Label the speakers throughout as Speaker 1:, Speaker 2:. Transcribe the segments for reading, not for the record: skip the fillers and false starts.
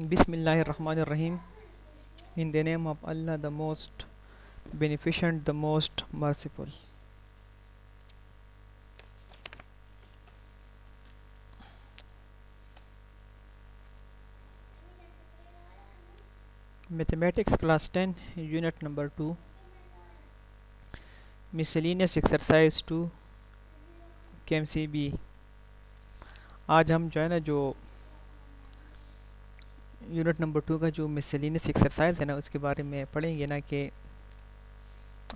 Speaker 1: Bismillahirrahmanirrahim. In the name of Allah, the most beneficent, the most merciful. Mathematics class 10, unit number 2, miscellaneous exercise 2, KMCB. आज हम जो है ना जो unit number 2 का जो मिसलिनियस एक्सरसाइज है ना उसके बारे में पढ़ेंगे ना कि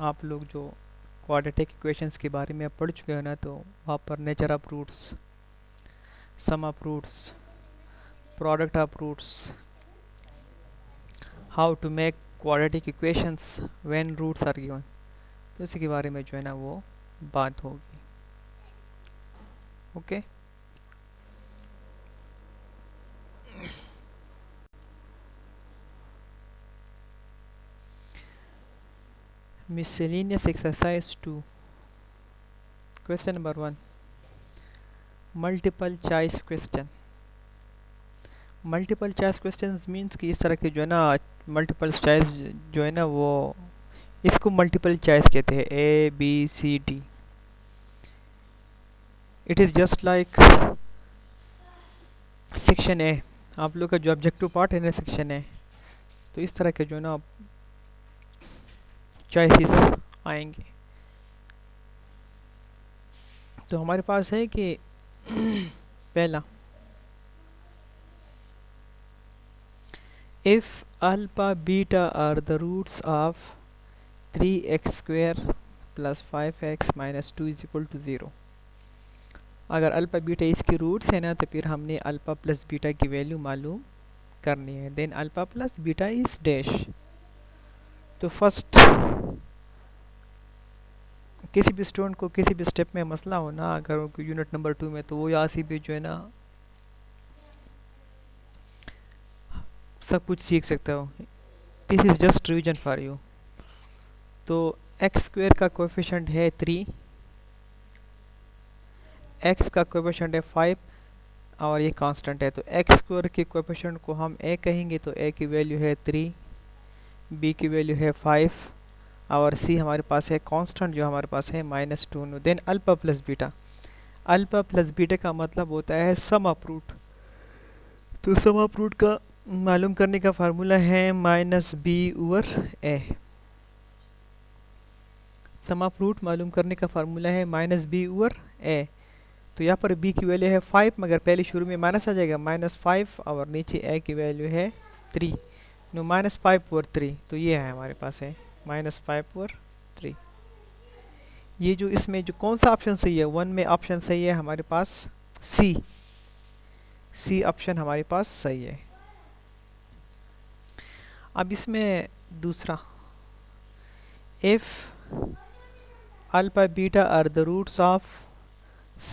Speaker 1: आप लोग जो क्वाड्रेटिक इक्वेशंस के बारे में पढ़ चुके हो ना, तो वहाँ पर nature of roots, sum of roots, product of roots, how to make quadratic equations when roots are given, तो इसी के बारे में जो है ना वो बात होगी. Okay. Miscellaneous exercise 2. Question number 1. Multiple choice question. Multiple choice questions means कि इस तरह के जो है ना मल्टीपल चॉइस जो है ना वो इसको मल्टीपल चॉइस कहते हैं. A B C D. It is just like section A. आप लोग का जो ऑब्जेक्टिव पार्ट है ना सेक्शन ए, तो इस तरह के जो है ना चॉइसेस आएंगे. तो हमारे पास है कि पहला, if alpha beta are the roots of 3x square plus 5x minus 2 is equal to 0. अगर अल्फ़ा बीटा इसके रूट्स है ना, तो फिर हमने अल्फ़ा प्लस बीटा की वैल्यू मालूम करनी है. Then alpha plus beta is dash. तो फर्स्ट किसी भी स्टूडेंट को किसी भी स्टेप में मसला हो ना, अगर यूनिट नंबर 2 में, तो वो यहाँ से भी जो है ना सब कुछ सीख सकते हो. This is just revision for you. तो एक्स स्क्वेयर का कोएफिशिएंट है 3, एक्स का कोएफिशिएंट है 5 और ये कांस्टेंट है. तो एक्स स्क्वेयर के कोएफिशिएंट को हम ए कहेंगे, तो ए की वैल्यू है 3, बी की वैल्यू है 5 और सी हमारे पास है कांस्टेंट जो हमारे पास है -2. Then alpha plus beta. Alpha plus beta का मतलब होता है सम ऑफ रूट. तो सम ऑफ रूट का मालूम करने का फार्मूला है -b/a. सम ऑफ रूट मालूम करने का फार्मूला है -b/a. तो यहाँ पर b की वैल्यू है 5, मगर पहले शुरू में माइनस आ जाएगा -5 और नीचे a की वैल्यू है 3. नो -5/3. तो ये है हमारे पास है -5/3. ये जो इसमें जो कौन सा ऑप्शन सही है, 1 में ऑप्शन सही है हमारे पास सी ऑप्शन हमारे पास सही है. अब इसमें दूसरा, if alpha beta are the roots of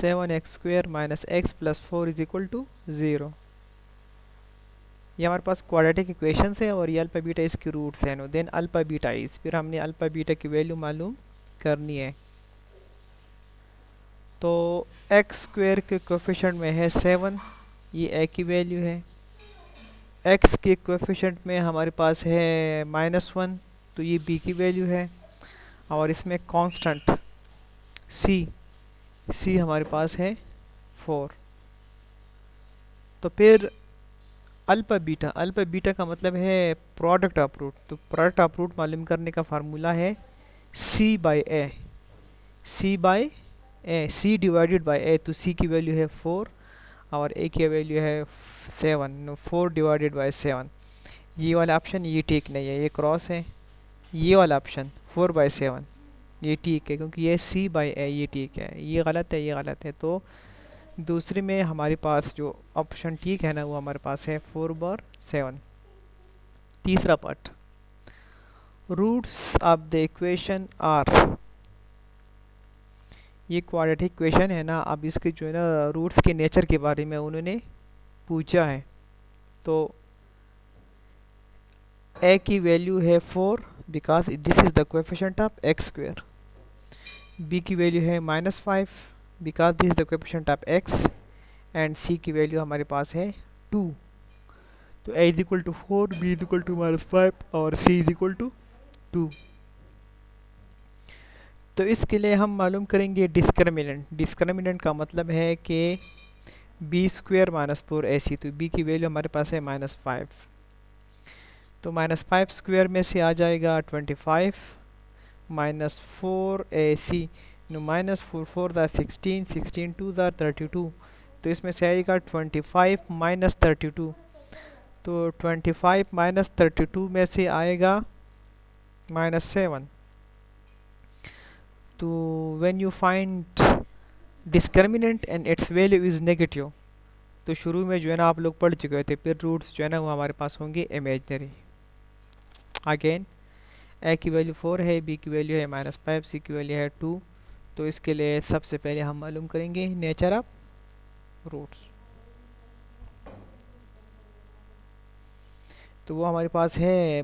Speaker 1: 7x square minus x plus 4 is equal to 0. ये हमारे पास क्वाड्रेटिक इक्वेशंस है और ये अल्फ़ा बीटा इसकी रूट्स हैं. No then alpha beta is, फिर हमने अल्फ़ा बीटा की वैल्यू मालूम करनी है. तो एक्स स्क्वेयर के कोएफिशिएंट में है 7, ये ए की वैल्यू है. एक्स के कोएफिशिएंट में हमारे पास है -1, तो ये बी की वैल्यू है. और इसमें कांस्टेंट सी हमारे पास है 4. तो फिर अल्फ़ा बीटा का मतलब है प्रोडक्ट ऑफ रूट. तो प्रोडक्ट ऑफ रूट मालूम करने का फार्मूला है c/a. c divided by a. तो c की वैल्यू है 4 और a की वैल्यू है 7. 4 डिवाइडेड बाय 7. ये वाला ऑप्शन ये ठीक नहीं है, ये क्रॉस है. ये वाला ऑप्शन 4/7 ये ठीक है, क्योंकि ये c/a ये ठीक है. ये गलत है, ये गलत है. तो दूसरे में हमारे पास जो ऑप्शन ठीक है ना, वो हमारे पास है 4/7. तीसरा part, roots of the equation are. ये क्वाड्रेटिक इक्वेशन है ना, अब इसके जो है ना रूट्स के नेचर के बारे में उन्होंने पूछा है. तो a की वैल्यू है 4 because this is the coefficient of x square. b की वैल्यू है -5 because this is the coefficient of x. And c की वैल्यू हमारे पास है 2. तो a is equal to 4, b is equal to -5 और c इज इक्वल टू 2। तो इसके लिए हम मालूम करेंगे डिस्क्रिमिनेंट। डिस्क्रिमिनेंट का मतलब है कि बी स्क्वेयर माइनस 4ac, तो b की वैल्यू हमारे पास है -5, तो -5 स्क्वेयर में से आ जाएगा 25 माइनस 4ac, -4 4 ज़ा 16, 16 2 ज़ा 32, तो इसमें से आएगा 25 माइनस 32, तो 25 माइनस 32 में से आएगा -7। तो when you find discriminant and it's value is negative, तो शुरू में जो है ना आप लोग पढ़ चुके थे, फिर रूट्स जो है ना वो हमारे पास होंगे इमेजनरी। अगेन ए की वैल्यू 4 है, बी की वैल्यू है -5, सी की वैल्यू है 2। तो इसके लिए सबसे पहले हम मालूम करेंगे नेचर ऑफ रूट्स। तो वो हमारे पास है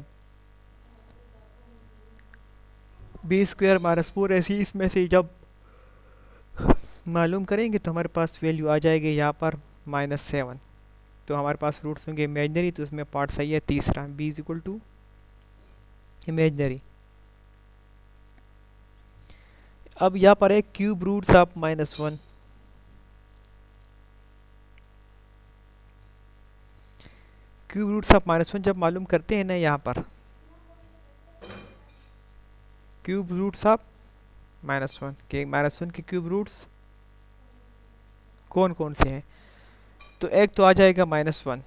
Speaker 1: बी स्क्वेयर माइनस 4ac, इसमें से जब मालूम करेंगे तो हमारे पास वैल्यू आ जाएगी यहाँ पर -7। तो हमारे पास रूट्स होंगे इमेजनरी, तो इसमें पार्ट सही है तीसरा, b is equal to imaginary. अब यहाँ पर है cube roots of -1। Cube roots of -1 जब मालूम करते हैं ना, यहाँ पर क्यूब रूट्स ऑफ -1 के, -1 के क्यूब रूट्स कौन कौन से हैं, तो एक तो आ जाएगा -1।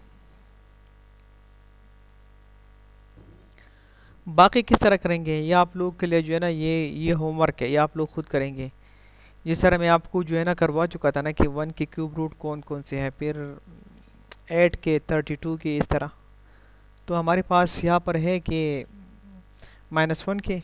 Speaker 1: बाकी किस तरह करेंगे ये आप लोग के लिए जो है ना, ये होमवर्क है, ये आप लोग खुद करेंगे। जिस तरह मैं आपको जो है ना करवा चुका था ना कि 1 के क्यूब रूट कौन कौन से हैं, फिर 8 के, 32 के, इस तरह। तो हमारे पास यहाँ पर है कि -1 के,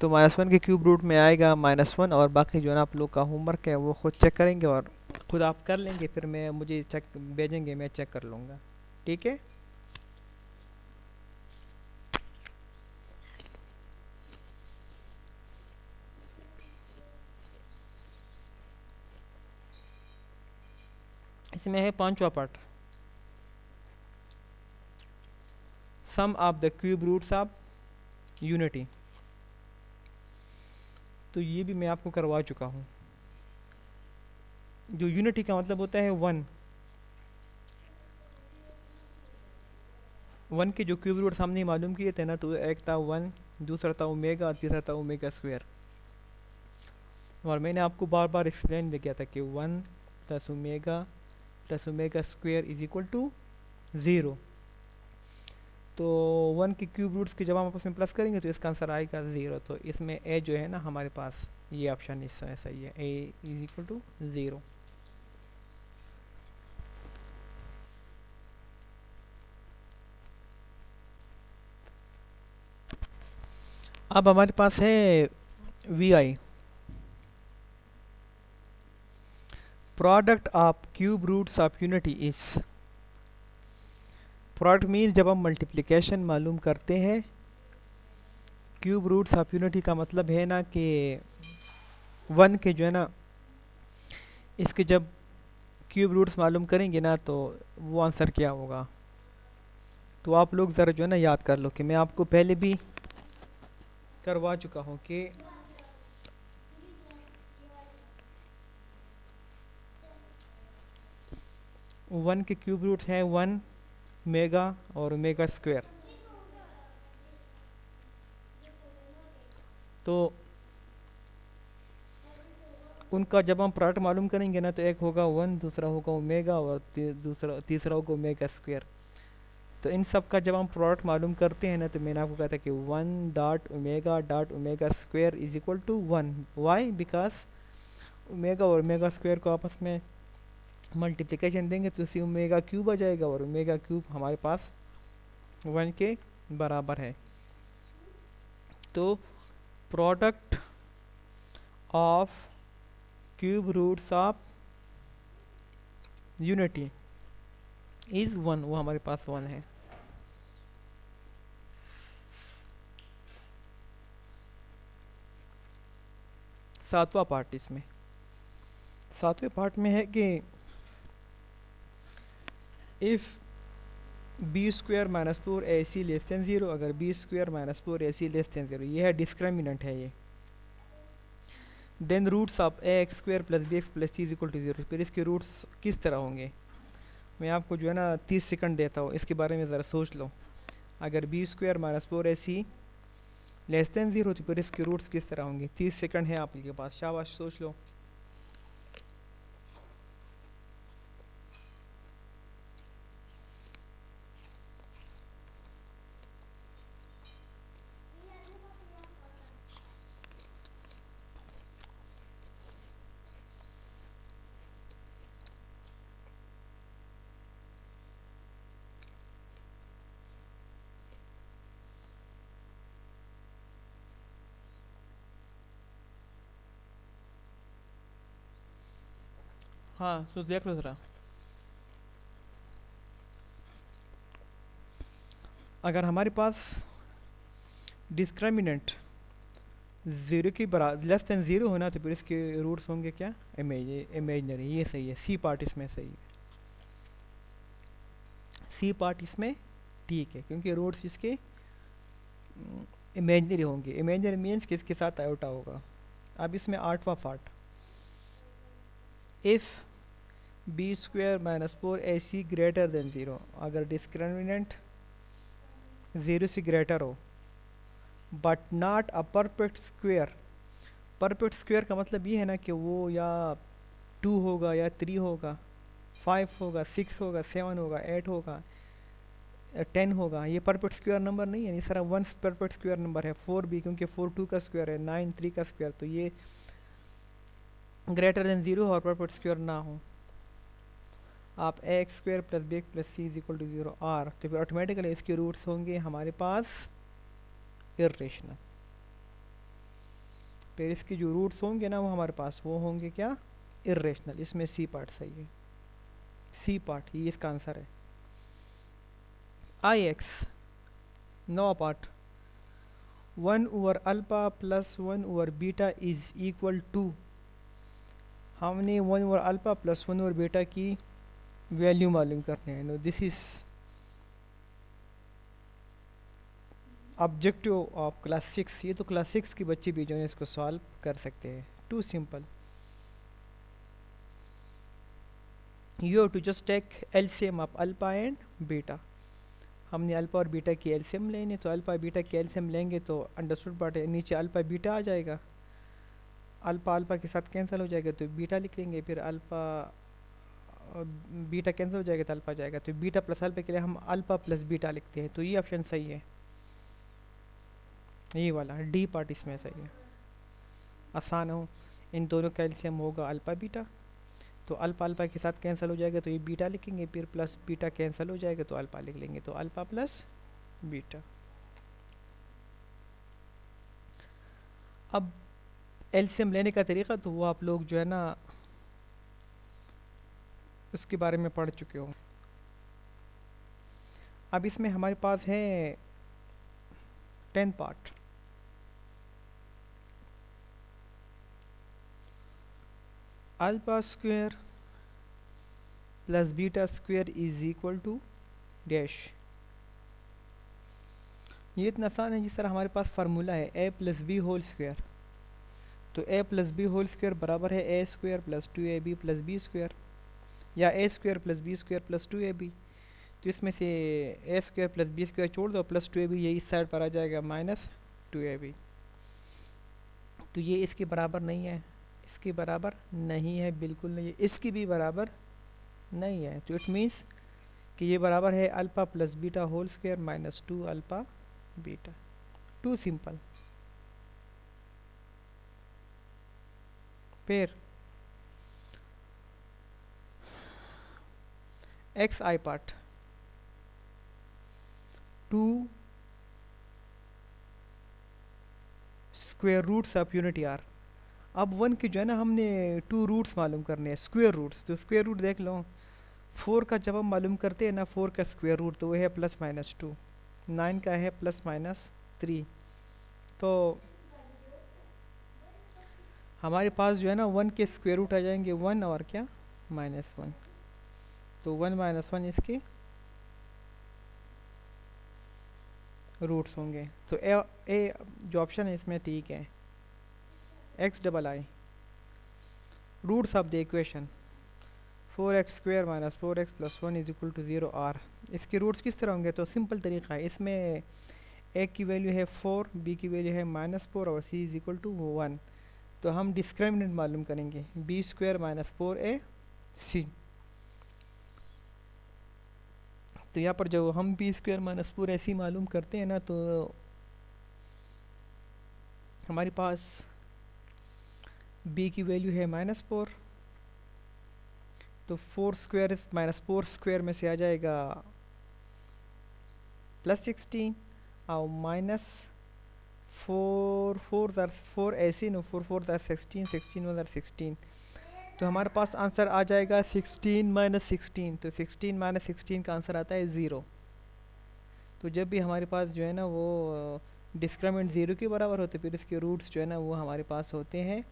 Speaker 1: तो -1 के क्यूब रूट में आएगा -1, और बाकी जो है ना आप लोग का होमवर्क है वो खुद चेक करेंगे और खुद आप कर लेंगे, फिर मैं मुझे चेक भेजेंगे, मैं चेक कर लूँगा। ठीक है। इसमें है पांचवा part, sum of the cube roots of unity. तो ये भी मैं आपको करवा चुका हूँ। जो यूनिटी का मतलब होता है 1, 1 के जो क्यूब रूट सामने मालूम किए थे ना, तो एक था 1, दूसरा था ओमेगा, तीसरा था ओमेगा स्क्वायर। और मैंने आपको बार बार एक्सप्लेन भी किया था कि 1 plus omega square is equal to 0। तो 1 के क्यूब रूट्स के जब हम आपस में प्लस करेंगे तो इसका आंसर आएगा 0। तो इसमें ए जो है ना हमारे पास, ये ऑप्शन इस समय सही है, ए इज इक्वल टू 0। अब हमारे पास है V I, product of cube roots of unity is. Product mean जब हम मल्टीप्लिकेशन मालूम करते हैं, क्यूब रूट्स ऑफ यूनिटी का मतलब है ना कि 1 के जो है ना, इसके जब क्यूब रूट्स मालूम करेंगे ना तो वो आंसर क्या होगा। तो आप लोग ज़रा जो है ना याद कर लो कि मैं आपको पहले भी करवा चुका हूँ कि 1 के क्यूब रूट्स हैं 1 मेगा और ओमेगा स्क्वायर। तो उनका जब हम प्रोडक्ट मालूम करेंगे ना, तो एक होगा 1, दूसरा होगा ओमेगा और तीसरा होगा ओमेगा स्क्वायर। तो इन सब का जब हम प्रोडक्ट मालूम करते हैं ना, तो मैंने आपको कहा था कि 1 dot omega square is equal to 1। Why? Because omega और ओमेगा स्क्वायर को आपस में मल्टीप्लिकेशन देंगे तो उसी ओमेगा क्यूब आ जाएगा, और ओमेगा क्यूब हमारे पास 1 के बराबर है। तो product of cube roots of unity is 1, वो हमारे पास 1 है। सातवां पार्ट, इसमें सातवें पार्ट में है कि if b square minus four a c less than zero, अगर b square minus four a c less than zero, ये है डिस्क्रिमिनेंट है ये। Then roots of a x square plus b x plus c is equal to zero, फिर इसके roots किस तरह होंगे। मैं आपको जो है ना 30 सेकंड देता हूँ, इसके बारे में ज़रा सोच लो। अगर b square minus four a c less than zero तो फिर इसके रूट्स किस तरह होंगे। 30 सेकंड है आपके पास, शाबाश सोच लो। हाँ तो देख लो ज़रा। अगर हमारे पास डिस्क्रिमिनेंट ज़ीरो की बराबर लेस दैन ज़ीरो होना तो फिर इसके रूट्स होंगे क्या, इमेजनरी। ये सही है, सी पार्ट इसमें सही है, सी पार्ट इसमें ठीक है, क्योंकि रूट्स इसके इमेजनरी होंगे। इमेजनरी मीन्स कि इसके साथ आयोटा होगा। अब इसमें आठवां part, if b square minus four a c greater than zero, अगर डिस्क्रिमिनेंट ज़ीरो से ग्रेटर हो but not a perfect square. Perfect square का मतलब ये है ना कि वो या टू होगा या थ्री होगा, फाइव होगा, सिक्स होगा, सेवन होगा, एट होगा, टेन होगा। ये परफेक्ट स्क्वायर नंबर नहीं है। इस तरह वन परफेक्ट स्क्वायर नंबर है, फोर भी, क्योंकि फोर टू का स्क्वायर है, नाइन थ्री का स्क्वायर। तो ये ग्रेटर देन ज़ीरो और परफेक्ट स्क्वायर ना हो। आप a x square plus b x plus c is equal to zero are, तो फिर ऑटोमेटिकली इसके रूट्स होंगे हमारे पास इर्रेशनल। फिर इसके जो रूट्स होंगे ना वो हमारे पास वो होंगे क्या, इर्रेशनल। इसमें सी पार्ट सही है, सी पार्ट ये इसका आंसर है। आई एक्स नवा part, one over alpha plus one over beta is equal to, हमने one over alpha plus one over beta की वैल्यू मालूम करने हैं। No this is objective of class six. ये तो क्लास सिक्स के बच्चे भी जो है इसको सॉल्व कर सकते हैं, too simple. You have to just take LCM of alpha and beta. हमने अल्फ़ा और बीटा की एलसीएम लेनी, तो अल्फ़ा बीटा की एलसीएम लेंगे तो अंडरस्टूड पार्ट है, नीचे अल्फ़ा बीटा आ जाएगा, अल्फ़ा अल्फ़ा के साथ कैंसिल हो जाएगा तो बीटा लिख लेंगे, फिर अल्फ़ा बीटा कैंसिल हो जाएगा तो अल्फ़ा जाएगा, तो बीटा प्लस अल्फ़ा के लिए हम अल्फ़ा प्लस बीटा लिखते हैं। तो ये ऑप्शन सही है, ये वाला डी पार्ट इसमें सही है, आसान हो। इन दोनों का एलसीएम होगा अल्फ़ा बीटा, तो अल्फ़ा अल्फ़ा के साथ कैंसिल हो जाएगा तो ये बीटा लिखेंगे, फिर प्लस बीटा कैंसिल हो जाएगा तो अल्फ़ा लिख लेंगे, तो अल्फ़ा प्लस बीटा। अब एलसीएम लेने का तरीक़ा तो वो आप लोग जो है ना उसके बारे में पढ़ चुके हो। अब इसमें हमारे पास है 10 part. Alpha square plus beta square is equal to dash. ये इतना आसान है, जिस तरह हमारे पास फार्मूला है A plus B whole square, तो A plus B whole square बराबर है A square plus two A B plus B square, या A square plus B square plus two A B. तो इसमें से A square plus B square छोड़ दो, plus two A B ये इस साइड पर आ जाएगा माइनस टू ए बी। तो ये इसके बराबर नहीं है, इसके बराबर नहीं है, बिल्कुल नहीं है, इसकी भी बराबर नहीं है। तो इट मीन्स कि ये बराबर है alpha plus beta whole square minus two alpha beta, too simple. फिर X I part, two square roots of unity are. अब वन के जो है ना हमने टू रूट्स मालूम करने हैं, स्क्वायर रूट्स। तो स्क्वायर रूट देख लो, फोर का जब हम मालूम करते हैं ना फोर का स्क्वायर रूट, तो वो है प्लस माइनस टू, नाइन का है प्लस माइनस थ्री। तो हमारे पास जो है ना वन के स्क्वायर रूट आ जाएंगे वन और क्या माइनस वन, तो वन माइनस वन इसके रूट्स होंगे। तो ए जो ऑप्शन है इसमें ठीक है। X double I roots of the equation 4x² minus 4x+1 is equal to 0 are. इसके रूट्स किस तरह होंगे? तो सिंपल तरीका है, इसमें ए की वैल्यू है 4, बी की वैल्यू है -4 और सी इज इक्वल टू 1। तो हम डिस्क्रिमिनेंट मालूम करेंगे b² माइनस 4ac। तो यहाँ पर जो हम b² माइनस 4ac मालूम करते हैं ना, तो हमारे पास b की वैल्यू है -4, तो 4² माइनस 4² में से आ जाएगा +16 और माइनस 4 ऐसे नो 4 4 16 16 1 16। तो हमारे पास आंसर आ जाएगा 16 माइनस 16। तो 16 माइनस 16 का आंसर आता है 0। तो जब भी हमारे पास जो है ना वो डिस्क्रिमिनेंट 0 के बराबर होते, फिर इसके रूट्स जो है ना वो हमारे पास होते हैं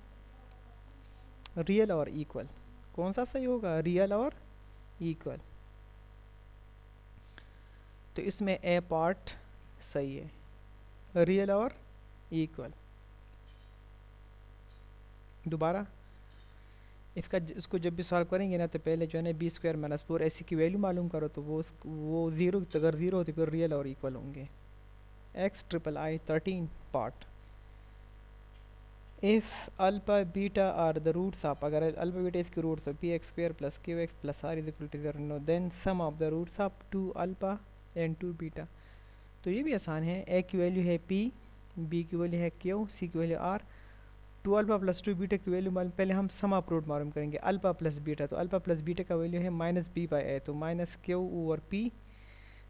Speaker 1: रियल और इक्वल। कौन सा सही होगा? रियल और इक्वल। तो इसमें ए पार्ट सही है, रियल और इक्वल। दोबारा इसको जब भी सॉल्व करेंगे ना, तो पहले जो है ना b² माइनस 4ac की वैल्यू मालूम करो, तो वो 0, अगर 0 हो तो फिर रियल और इक्वल होंगे। X triple I 13 part. If alpha beta are the roots of, अगर अल्फा बीटा इसके roots of px² plus qx plus r is equal to 0, no then sum of the roots of 2 alpha and 2 beta. तो ये भी आसान है। ए की value है p, B की वैल्यू है q, सी की value r। 2 alpha plus 2 beta की वैल्यू मालूम, पहले हम सम ऑफ रूट मालूम करेंगे अल्फा प्लस बीटा। तो अल्फा प्लस बीटा का वैल्यू है -b/a, तो -q ओवर p।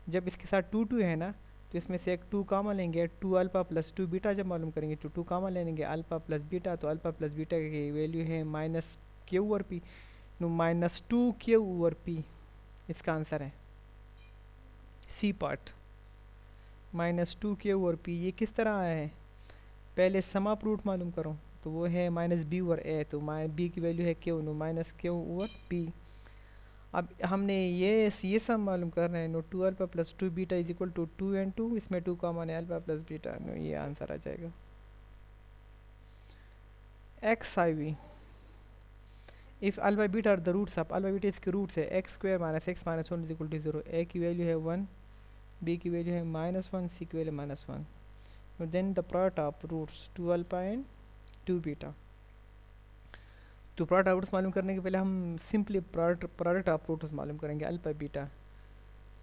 Speaker 1: जब इसके साथ 2 2 है ना, तो इसमें से एक 2 कामा लेंगे, 2 अल्फा प्लस 2 बीटा जब मालूम करेंगे तो 2 कामा ले लेंगे, अल्फा प्लस बीटा। तो अल्फा प्लस बीटा की वैल्यू है -q over p, no -2q over p इसका आंसर है। C part -2q over p, ये किस तरह आया है? पहले सम ऑफ रूट मालूम करो, तो वो है -b ओवर a, तो b की वैल्यू है q, no -q over p। अब हमने ये सम मालूम कर रहे हैं, no 2 alpha plus 2 beta is equal to 2 and 2, इसमें 2 का मान है अल्फा प्लस बीटा, नो ये आंसर आ जाएगा। X I V if alpha beta are the roots of, alpha beta इसके रूट्स है x² minus x minus 1 is equal to 0। A की वैल्यू है 1, बी की वैल्यू है -1, सी की value -1। Then the product of roots 2 alpha and 2 beta. तो product of roots मालूम करने के पहले हम सिंपली प्रोडक्ट ऑफ रूट्स मालूम करेंगे अल्फा बीटा।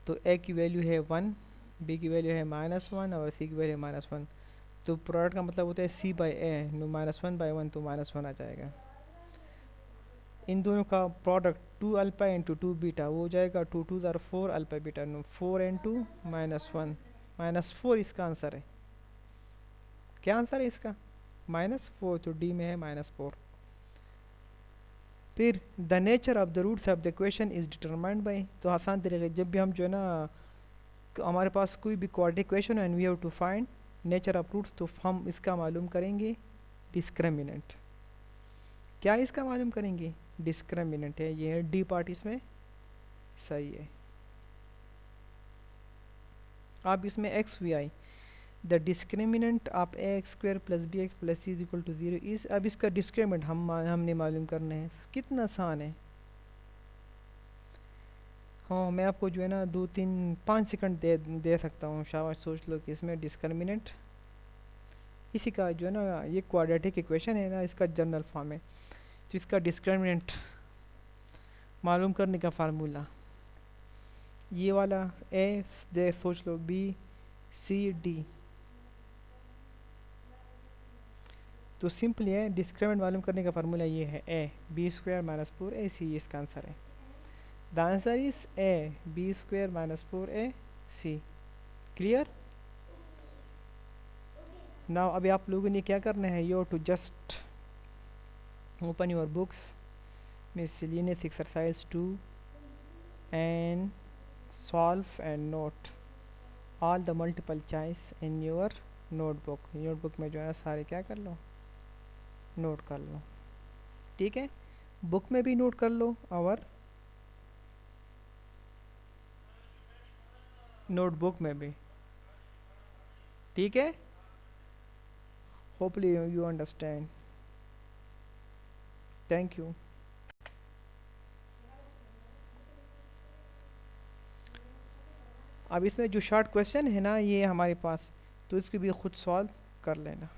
Speaker 1: तो ए की वैल्यू है 1, बी की वैल्यू है -1 और सी की वैल्यू है -1। तो प्रोडक्ट का मतलब होता है c/a, नो -1/1, तो -1 आ जाएगा। इन दोनों का प्रोडक्ट 2 अल्फा इंटू 2 बीटा, वो हो जाएगा 2 2 ज़ार 4 अल्फा बीटा, नो 4 and 2 -1, -4 इसका आंसर है। क्या आंसर है इसका? -4, तो डी में है -4। फिर the nature of the roots of the equation is determined by, तो आसान तरीके, जब भी हम जो है ना हमारे पास कोई भी क्वाड्रेटिक इक्वेशन है and we have to find nature of roots, तो हम इसका मालूम करेंगे डिस्क्रिमिनेंट। क्या इसका मालूम करेंगे? डिस्क्रिमिनेंट है, ये है डी पार्ट इसमें सही है। अब इसमें x V I the discriminant of a² plus bx plus c is equal to 0 इस, अब इसका डिस्क्रिमिनेंट हमने मालूम करना है। कितना आसान है। हाँ, मैं आपको जो है ना 2 3 5 सेकंड दे सकता हूँ, शाबाश सोच लो कि इसमें डिस्क्रिमिनेंट इसी का जो है ना, ये क्वाड्रेटिक इक्वेशन है ना, इसका जनरल फॉर्म है। तो इसका डिस्क्रिमिनेंट मालूम करने का फार्मूला ये वाला ए दे, सोच लो बी सी डी। तो सिंपली है, डिस्क्रिमिनेंट मालूम करने का फार्मूला ये है ए b² माइनस 4ac, इसका आंसर है। The answer is A b² minus 4ac। Clear? Now अभी आप लोगों ने क्या करना है, you to just open your books, miscellaneous exercise 2 and solve and note all the multiple choice in your notebook। Notebook में जो है सारे क्या कर लो, नोट कर लो। ठीक है, बुक में भी नोट कर लो और नोटबुक में भी। ठीक है, होपली यू अंडरस्टैंड। Thank you. अब इसमें जो शॉर्ट क्वेश्चन है ना ये हमारे पास, तो इसको भी खुद सॉल्व कर लेना।